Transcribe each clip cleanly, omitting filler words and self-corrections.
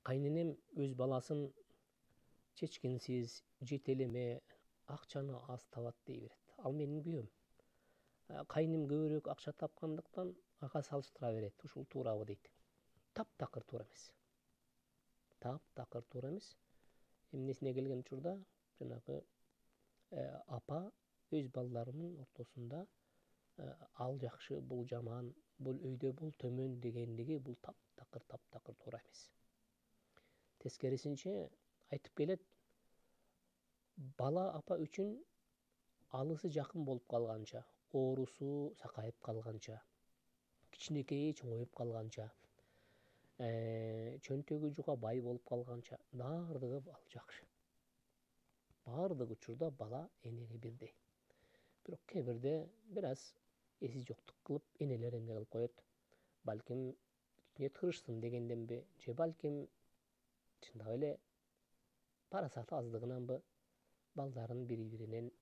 Кайненем өз баласын чечкинсиз, жетелеме, акчаны аз табат дей берет. Ал менин күйөөм. Кайным көбүрөөк акча тапкандыктан ага салыштыра берет. Ушул туурабы дейт. Таптакыр туура эмес. Таптакыр туура эмес. Эмнесине келген учурда жанагы апа өз балдарынын ортосунда ал жакшы, бул жаман, бул өйдө бул төмөн дегендиги бул таптакыр туура эмес. Тескерисинче айтып келет, бала апа үчүн алысы жакын болуп калганча, оорусу сакайып калганча, кичинекейи чоңоюп калганча, чөнтөгү жуга бай болуп калганча баардыгы ал жакшы. Баардык учурда бала энеге бирдей. Бирок кээ бирде бир аз эси жоктук кылып энелер эмне кылып коет. Балким кичине тырышсын дегенденби, же балким чындап эле парасаты аздыгынанбы балдарын бири-биринен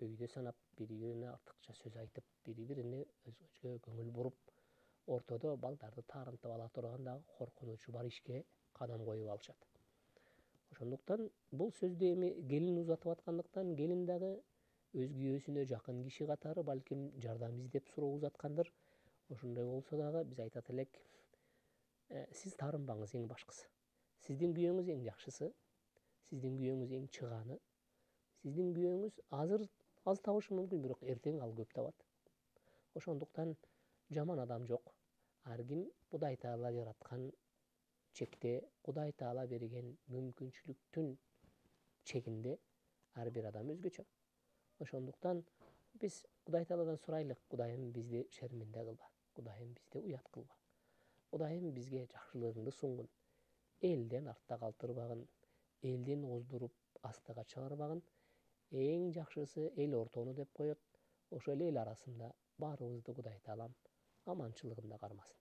өйдө санап, бири-бирине артыкча сөз айтып, бири-бирине өзгөчө көңүл буруп, ортодо балдарды таарынтып ала турган дагы коркунучу бар ишке кадам коюп алышат. Ошондуктан бул сөздү эми келин узатып аткандыктан, келин дагы өз күйөөсүнө жакын киши катары балким жардам издеп суроо узаткандыр. Ошондой болсо дагы биз айтат элек, сиз таарынбаңыз эң башкысы. Сиздин күйөөңүз эң жакшысы, сиздин күйөөңүз эң чыгааны, сиздин күйөөңүз азыр аз табышы мүмкүн, бирок эртең ал көп табат. Ошондуктан жаман адам жок. Ар ким Кудай Таала жараткан чекте, Кудай Таала берген мүмкүнчүлүктүн чегинде ар бир адам өзгөчө. Ошондуктан биз Кудай Тааладан сурайлык, Кудайым бизди шерминде кылба, Кудайым бизди уят кылба. Кудайым бизге жакшылыгыңды сунгун. Элден артта калтырбагын, элдин оздуруп астыга чыгарбагын. Эң жакшысы эл ортону деп коет. Ошол эл арасында баарыбызды Кудай Таалам аманчылыгында кармасын.